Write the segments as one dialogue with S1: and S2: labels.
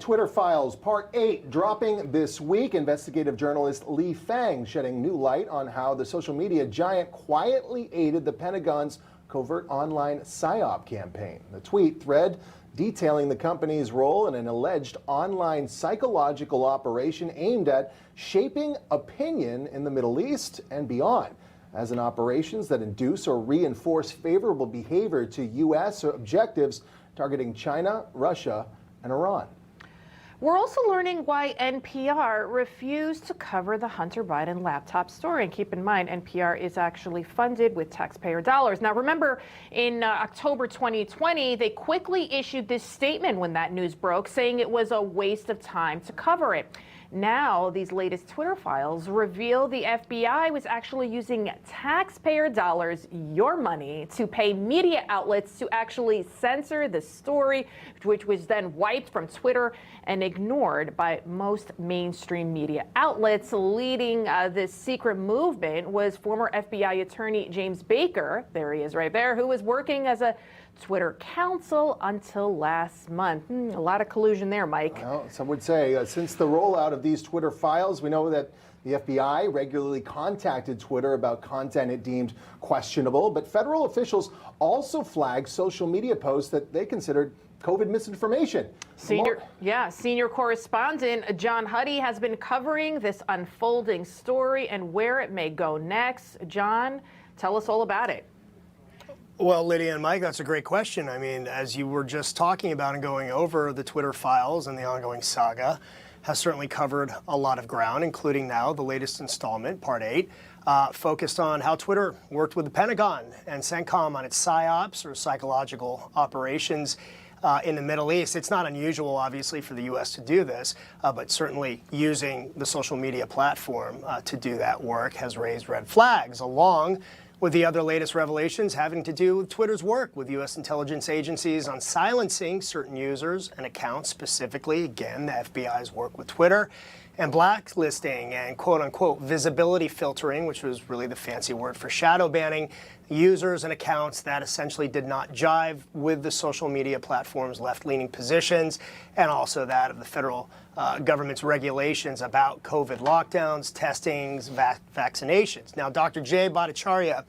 S1: Twitter Files Part 8 dropping this week. Investigative journalist Li Fang shedding new light on how the social media giant quietly aided the Pentagon's covert online PSYOP campaign. The tweet thread detailing the company's role in an alleged online psychological operation aimed at shaping opinion in the Middle East and beyond, as in operations that induce or reinforce favorable behavior to U.S. objectives targeting China, Russia, and Iran.
S2: We're also learning why NPR refused to cover the Hunter Biden laptop story. And keep in mind, NPR is actually funded with taxpayer dollars. Now, remember, in October 2020, they quickly issued this statement when that news broke, saying it was a waste of time to cover it. Now, these latest Twitter files reveal the FBI was actually using taxpayer dollars, your money, to pay media outlets to actually censor the story, which was then wiped from Twitter and ignored by most mainstream media outlets. Leading this secret movement was former FBI attorney James Baker, there he is right there, who was working as a Twitter counsel until last month. A lot of collusion there, Mike.
S1: Well, some would say since the rollout of these Twitter files, we know that the FBI regularly contacted Twitter about content it deemed questionable, but federal officials also flagged social media posts that they considered COVID misinformation. Senior correspondent John Huddy has been covering this unfolding story and where it may go next. John, tell us all about it.
S3: Well, Lydia and Mike, that's a great question. I mean, as you were just talking about and going over, the Twitter files and the ongoing saga has certainly covered a lot of ground, including now the latest installment, Part 8, focused on how Twitter worked with the Pentagon and CENTCOM on its PSYOPs, or psychological operations, in the Middle East. It's not unusual, obviously, for the U.S. to do this, but certainly using the social media platform to do that work has raised red flags, along with the other latest revelations having to do with Twitter's work with U.S. intelligence agencies on silencing certain users and accounts, specifically, again, the FBI's work with Twitter, and blacklisting and quote-unquote visibility filtering, which was really the fancy word for shadow banning, users and accounts that essentially did not jive with the social media platform's left-leaning positions, and also that of the federal government's regulations about COVID lockdowns, testings, vaccinations. Now, Dr. Jay Bhattacharya,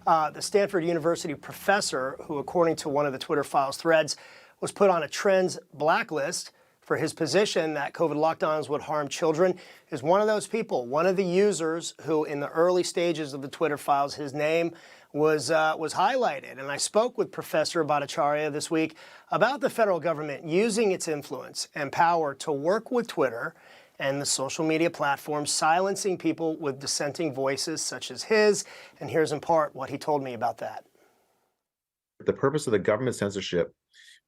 S3: the Stanford University professor who, according to one of the Twitter files threads, was put on a trends blacklist for his position that COVID lockdowns would harm children, is one of those people, one of the users who, in the early stages of the Twitter files, his name was highlighted. And I spoke with Professor Bhattacharya this week about the federal government using its influence and power to work with Twitter and the social media platform, silencing people with dissenting voices such as his. And here's in part what he told me about that.
S4: The purpose of the government censorship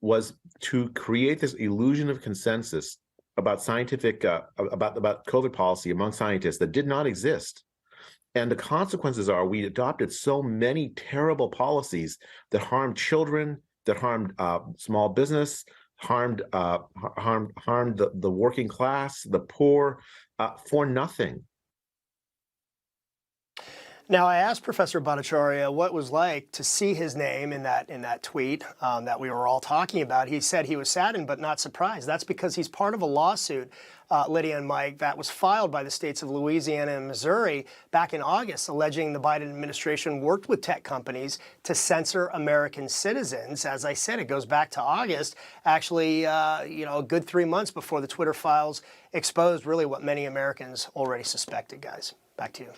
S4: was to create this illusion of consensus about scientific, about COVID policy among scientists that did not exist. And the consequences are we adopted so many terrible policies that harmed children, that harmed small business, harmed the working class, the poor, for nothing.
S3: Now, I asked Professor Bhattacharya what it was like to see his name in that tweet that we were all talking about. He said he was saddened but not surprised. That's because he's part of a lawsuit, Lydia and Mike, that was filed by the states of Louisiana and Missouri back in August, alleging the Biden administration worked with tech companies to censor American citizens. As I said, it goes back to August, actually, a good 3 months before the Twitter files exposed really what many Americans already suspected, guys. Back to you.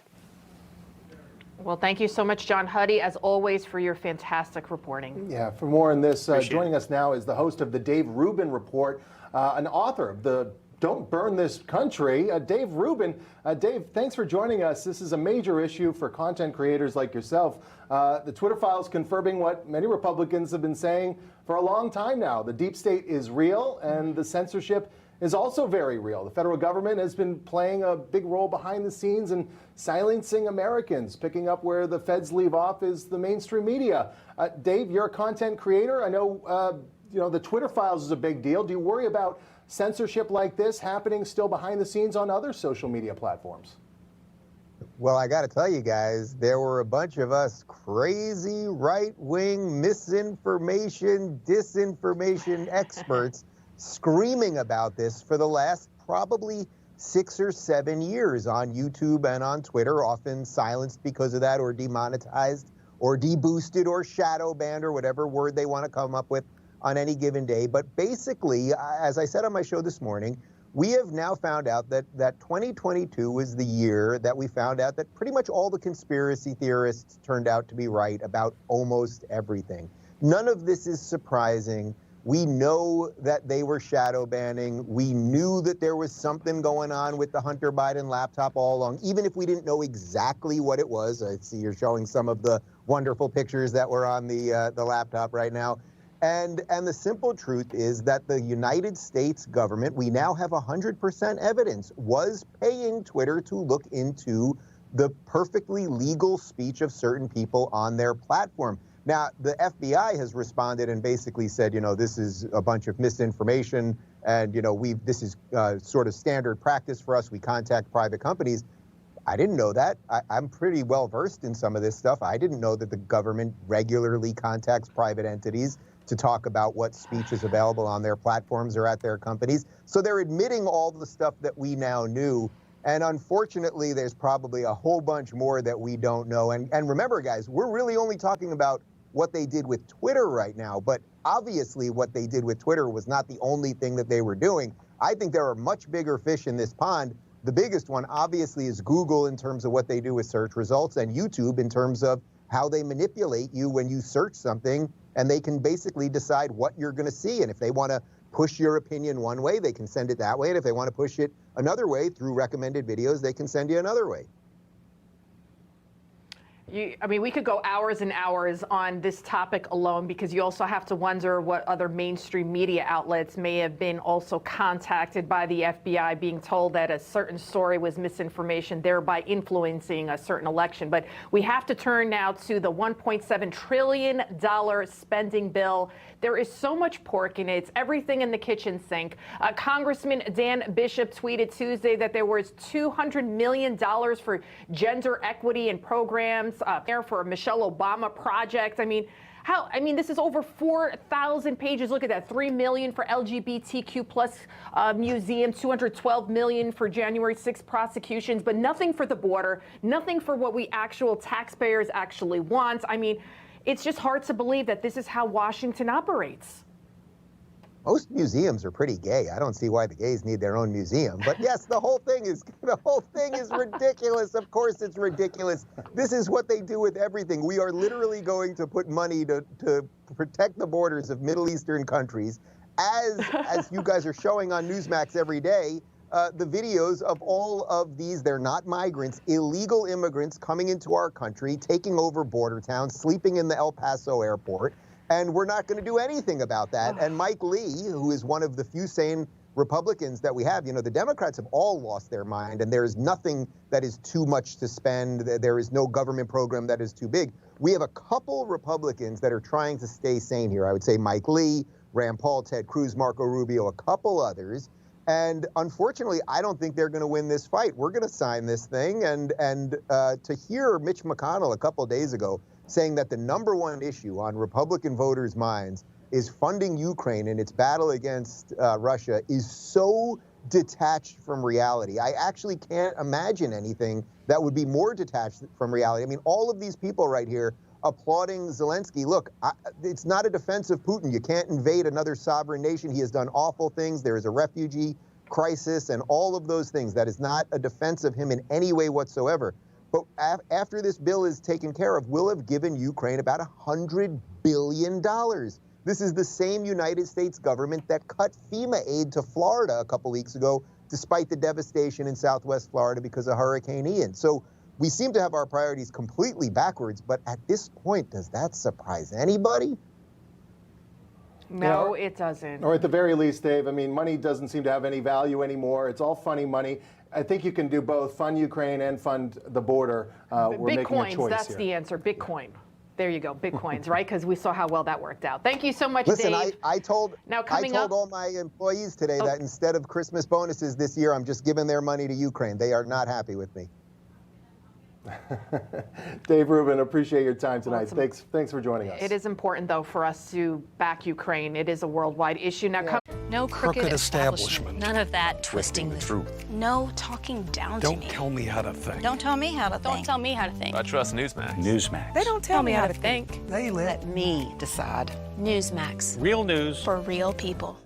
S2: Well, thank you so much, John Huddy, as always, for your fantastic reporting.
S1: Yeah, for more on this, joining us now is the host of the Dave Rubin Report, an author of the Don't Burn This Country, Dave Rubin. Dave, thanks for joining us. This is a major issue for content creators like yourself. The Twitter files confirming what many Republicans have been saying for a long time now. The deep state is real, and the censorship is also very real. The federal government has been playing a big role behind the scenes and silencing Americans. Picking up where the feds leave off is the mainstream media. Dave, you're a content creator. I know, the Twitter files is a big deal. Do you worry about censorship like this happening still behind the scenes on other social media platforms?
S5: Well, I got to tell you guys, there were a bunch of us crazy right-wing misinformation, disinformation experts screaming about this for the last probably 6 or 7 years on YouTube and on Twitter, often silenced because of that, or demonetized, or deboosted, or shadow banned, or whatever word they want to come up with on any given day. But basically, as I said on my show this morning, we have now found out that 2022 was the year that we found out that pretty much all the conspiracy theorists turned out to be right about almost everything. None of this is surprising. We know that they were shadow banning. We knew that there was something going on with the Hunter Biden laptop all along, even if we didn't know exactly what it was. I see you're showing some of the wonderful pictures that were on the laptop right now. And the simple truth is that the United States government, we now have 100% evidence, was paying Twitter to look into the perfectly legal speech of certain people on their platform. Now, the FBI has responded and basically said, this is a bunch of misinformation, and this is sort of standard practice for us. We contact private companies. I didn't know that. I'm pretty well versed in some of this stuff. I didn't know that the government regularly contacts private entities to talk about what speech is available on their platforms or at their companies. So they're admitting all the stuff that we now knew. And unfortunately, there's probably a whole bunch more that we don't know. And remember, guys, we're really only talking about what they did with Twitter right now. But obviously, what they did with Twitter was not the only thing that they were doing. I think there are much bigger fish in this pond. The biggest one, obviously, is Google in terms of what they do with search results, and YouTube in terms of how they manipulate you when you search something, and they can basically decide what you're going to see. And if they want to push your opinion one way, they can send it that way. And if they want to push it another way through recommended videos, they can send you another way.
S2: We could go hours and hours on this topic alone, because you also have to wonder what other mainstream media outlets may have been also contacted by the FBI, being told that a certain story was misinformation, thereby influencing a certain election. But we have to turn now to the $1.7 trillion spending bill. There is so much pork in it. It's everything in the kitchen sink. Congressman Dan Bishop tweeted Tuesday that there was $200 million for gender equity and programs there for a Michelle Obama project. This is over 4,000 pages. Look at that. $3 million for LGBTQ plus museum, $212 million for January 6th prosecutions, but nothing for the border, nothing for what we actual taxpayers actually want. It's just hard to believe that this is how Washington operates.
S5: Most museums are pretty gay. I don't see why the gays need their own museum. But yes, the whole thing is ridiculous. Of course it's ridiculous. This is what they do with everything. We are literally going to put money to protect the borders of Middle Eastern countries. As you guys are showing on Newsmax every day, the videos of all of these, they're not migrants, illegal immigrants coming into our country, taking over border towns, sleeping in the El Paso airport. And we're not going to do anything about that. And Mike Lee, who is one of the few sane Republicans that we have, the Democrats have all lost their mind, and there is nothing that is too much to spend. There is no government program that is too big. We have a couple Republicans that are trying to stay sane here. I would say Mike Lee, Rand Paul, Ted Cruz, Marco Rubio, a couple others. And unfortunately, I don't think they're going to win this fight. We're going to sign this thing. And to hear Mitch McConnell a couple days ago saying that the number one issue on Republican voters' minds is funding Ukraine in its battle against Russia is so detached from reality. I actually can't imagine anything that would be more detached from reality. All of these people right here applauding Zelensky. Look, it's not a defense of Putin. You can't invade another sovereign nation. He has done awful things. There is a refugee crisis and all of those things. That is not a defense of him in any way whatsoever. But after this bill is taken care of, we'll have given Ukraine about $100 billion. This is the same United States government that cut FEMA aid to Florida a couple weeks ago, despite the devastation in Southwest Florida because of Hurricane Ian. So we seem to have our priorities completely backwards, but at this point, does that surprise anybody?
S2: No, it doesn't.
S1: Or at the very least, Dave, money doesn't seem to have any value anymore. It's all funny money. I think you can do both, fund Ukraine and fund the border. We're making a choice
S2: that's
S1: here.
S2: the answer. Bitcoin. There you go, Bitcoins, right? Because we saw how well that worked out. Thank you so much,
S5: Listen,
S2: Dave.
S5: I told all my employees today that instead of Christmas bonuses this year, I'm just giving their money to Ukraine. They are not happy with me.
S1: Dave Rubin, appreciate your time tonight. Thanks for joining us.
S2: It is important, though, for us to back Ukraine. It is a worldwide issue. Now,
S6: No crooked establishment.
S7: None of that twisting the truth. No talking down to me.
S6: Don't tell me how to think.
S7: Don't tell me how to think.
S8: Don't tell me how to think.
S9: I trust Newsmax.
S6: Newsmax.
S8: They don't tell me how to think.
S6: They let
S8: me decide.
S7: Newsmax.
S6: real news
S7: For real people.